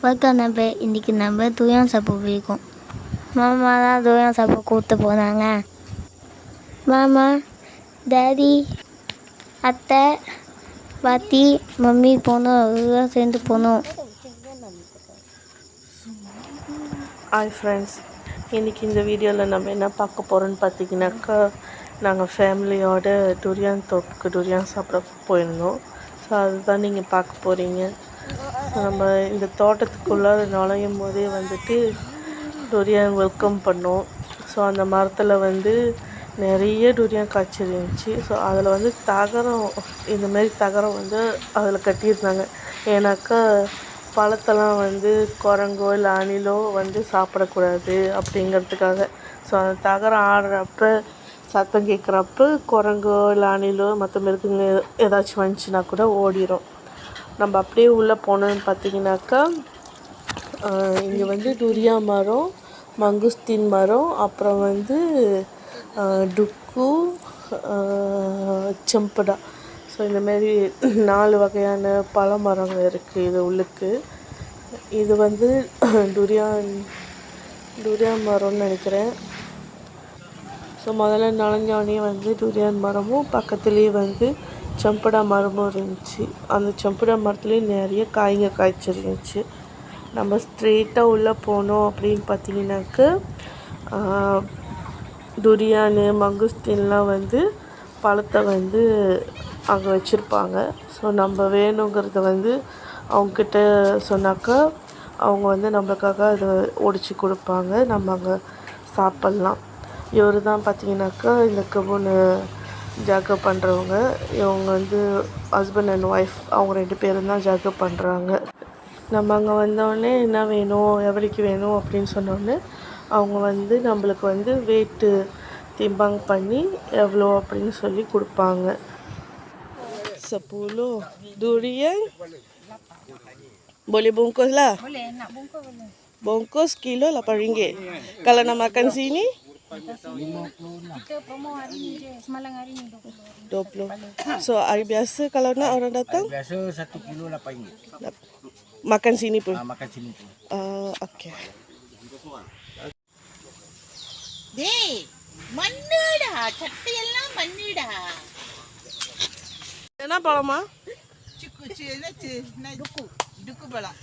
நம்ம இன்றைக்கி நம்ம துயம் சாப்பிட பிடிக்கும். மாமா தான் துயம் சாப்பிட கூப்பிட்டு போனாங்க. மாமா, டாடி, அத்தை, பாட்டி, மம்மி போனோம், எல்லாம் சேர்ந்து போனோம். ஹாய் ஃப்ரெண்ட்ஸ், இன்றைக்கி இந்த வீடியோவில் நம்ம என்ன பார்க்க போகிறோன்னு பார்த்தீங்கன்னாக்கா, நாங்கள் ஃபேமிலியோட டுரியான் தோப்புக்கு டுரியான் சாப்பிட போயிருந்தோம். ஸோ அதுதான் நீங்கள் பார்க்க போகிறீங்க. ஸோ நம்ம இந்த தோட்டத்துக்குள்ளே நுழையும் போதே வந்துட்டு டுரியான் வெல்கம் பண்ணோம். ஸோ அந்த மரத்தில் வந்து நிறைய டுரியான் காய்ச்சி இருந்துச்சு. ஸோ அதில் வந்து தகரம், இந்தமாரி தகரம் வந்து அதில் கட்டியிருந்தாங்க. ஏன்னாக்கா பழத்தெல்லாம் வந்து குரங்கோ இல்லை அணிலோ வந்து சாப்பிடக்கூடாது அப்படிங்கிறதுக்காக. ஸோ அந்த தகரம் ஆடுறப்ப சத்தம் கேட்குறப்ப குரங்கோ இல்லை அணிலோ மற்ற மிருகங்க ஏதாச்சும் வந்துச்சுன்னா கூட ஓடிடும். நம்ம அப்படியே உள்ளே போனோன்னு பார்த்தீங்கன்னாக்கா, இங்கே வந்து டுரியா மரம், மங்குஸ்தீன் மரம், அப்புறம் வந்து டுக்கு, செம்படா, ஸோ இந்தமாரி 4 வகையான பழ மரங்கள் இருக்குது இது உள்ளுக்கு. இது வந்து டுரியான் மரம்னு நினைக்கிறேன். ஸோ முதல்ல நுழைஞ்சோடனே வந்து டுரியான் மரமும் பக்கத்துலேயே வந்து செம்படா மரமும் இருந்துச்சு. அந்த செம்படா மரத்துலேயும் நிறைய காய்ங்க காய்ச்சிருந்துச்சு. நம்ம ஸ்ட்ரெயிட்டாக உள்ளே போனோம் அப்படின்னு பார்த்தீங்கன்னாக்க, டுரியானு, மங்குஸ்தீன்லாம் வந்து பழத்தை வந்து அங்கே வச்சுருப்பாங்க. ஸோ நம்ம வேணுங்கிறத வந்து அவங்கக்கிட்ட சொன்னாக்கா அவங்க வந்து நம்மளுக்காக அதை ஒடிச்சு கொடுப்பாங்க. நம்ம அங்கே சாப்பிட்லாம். இவர் தான் பார்த்தீங்கன்னாக்கா இந்த கபூனு ஜாக்கப் பண்ணுறவங்க. இவங்க வந்து ஹஸ்பண்ட் அண்ட் ஒய்ஃப், அவங்க 2 பேரும் தான் ஜாக்கப் பண்ணுறாங்க. நம்ம அங்கே வந்தோடனே என்ன வேணும், எவ்வளோக்கு வேணும் அப்படின்னு சொன்னோடனே அவங்க வந்து நம்மளுக்கு வந்து வெயிட்டு திம்பாங் பண்ணி எவ்வளோ அப்படின்னு சொல்லி கொடுப்பாங்க. 10 durian boleh bungkus lah. Boleh, nak bungkus boleh. Bungkus kilo RM8. Kalau nak makan sini 50. Kita promo hari ni je, semalam hari ni 20. So hari biasa kalau nak orang datang, biasa 1 kilo RM8. makan sini pun. Makan sini pun. Okay. டேய், மண்ணுடா, சட்டையெல்லாம் மண்ணுடா. என்ன பழமா? டுக்கு பழம்.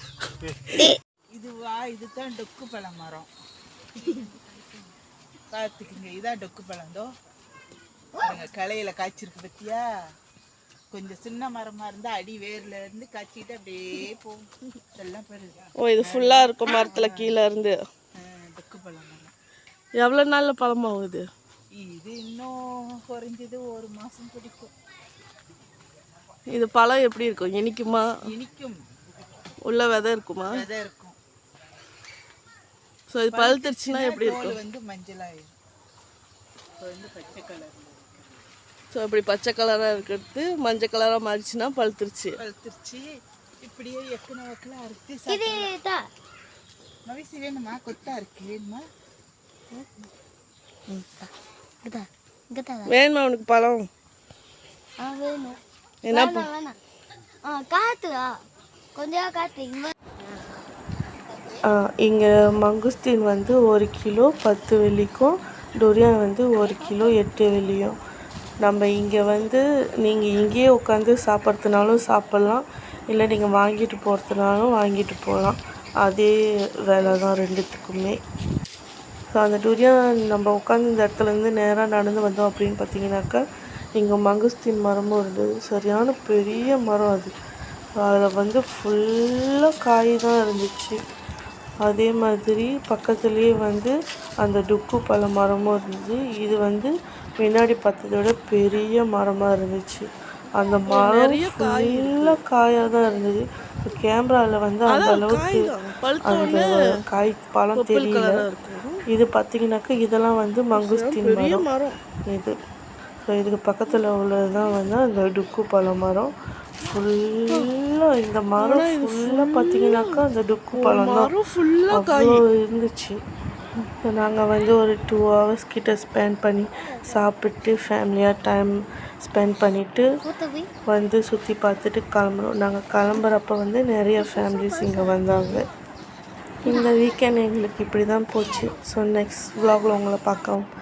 இதுவா, இதுதான் டொக்கு பழம் மரம். பார்த்துக்குங்க, இதான் டொக்கு பழம். தோ களையில காய்ச்சிருக்கு பத்தியா. கொஞ்சம் சின்ன மரமா இருந்தா அடி வேர்ல இருந்து காய்ச்சிட்டு அப்படியே போகும். இதெல்லாம் பெருது. ஓ, இது ஃபுல்லாக இருக்கும் மரத்தில் கீழே இருந்து. டொக்கு பழம் மரம். எவ்வளோ நாளில் பழமாகுது? இது இன்னும் குறைஞ்சது 1 மாசம் பிடிக்கும். இது பழம் எப்படி இருக்கும்? இனிக்குமா? இனிக்கும். உள்ள விதை இருக்குமா? விதை இருக்கும். ஸோ இது பழுத்துருச்சுன்னா எப்படி இருக்கும்? வந்து மஞ்சளாயிரும். வந்து பச்சை கலர். ஸோ இப்படி பச்சை கலராக இருக்கிறது மஞ்சள் கலராக மாறிச்சுன்னா பழுத்துருச்சு. இப்படியே எத்தனை வக்கில் அறுத்து இதுதான் மவிசி வேணுமா? கொத்தா இருக்கு, வேணுமா? வேணுமா உனக்கு பழம்? வேணும். என்ன வேணாம். காற்று கொஞ்சம் காற்று. இங்கே மங்குஸ்தீன் வந்து 1 கிலோ 10 வெள்ளிக்கும், டுரியான் வந்து 1 கிலோ 8 வெள்ளியும். நம்ம இங்கே வந்து நீங்கள் இங்கேயே உட்காந்து சாப்பிட்றதுனாலும் சாப்பிட்லாம், இல்லை நீங்கள் வாங்கிட்டு போகிறதுனாலும் வாங்கிட்டு போகலாம். அதே வேலை தான் 2த்துக்குமே. ஸோ அந்த டுரியான் நம்ம உட்காந்து இந்த இடத்துலேருந்து நேராக நடந்து வந்தோம் அப்படின்னு பார்த்தீங்கன்னாக்கா, இங்கே மங்குஸ்தீன் மரமும் இருந்தது. சரியான பெரிய மரம் அது. அதில் வந்து ஃபுல்லாக காய் தான் இருந்துச்சு. அதே மாதிரி பக்கத்துலேயே வந்து அந்த டுக்கு பழ மரமும் இருந்தது. இது வந்து முன்னாடி பார்த்ததை விட பெரிய மரமாக இருந்துச்சு. அந்த மரம் ஃபுல்லாக காயாக தான் இருந்தது. கேமராவில் வந்து அந்த அளவுக்கு அந்த காய் பழம் தெரியல. இது பார்த்தீங்கன்னாக்கா இதெல்லாம் வந்து மங்குஸ்தீன் மரம். இது ஸோ இதுக்கு பக்கத்தில் உள்ளது தான் வந்து அந்த டுக்கு பழ மரம். ஃபுல்லாக இந்த மரம் ஃபுல்லாக பார்த்தீங்கன்னாக்கா அந்த டுக்கு பழம் தான் அவ்வளோ இருந்துச்சு. நாங்கள் வந்து ஒரு 2 hours கிட்ட ஸ்பெண்ட் பண்ணி சாப்பிட்டு ஃபேமிலியாக டைம் ஸ்பெண்ட் பண்ணிவிட்டு வந்து சுற்றி பார்த்துட்டு கிளம்புறோம். நாங்கள் கிளம்புறப்ப வந்து நிறைய ஃபேமிலிஸ் இங்கே வந்தாங்க. இந்த வீக்கெண்ட் எங்களுக்கு இப்படி தான் போச்சு. ஸோ நெக்ஸ்ட் vlogல உங்களை பார்க்கலாம்.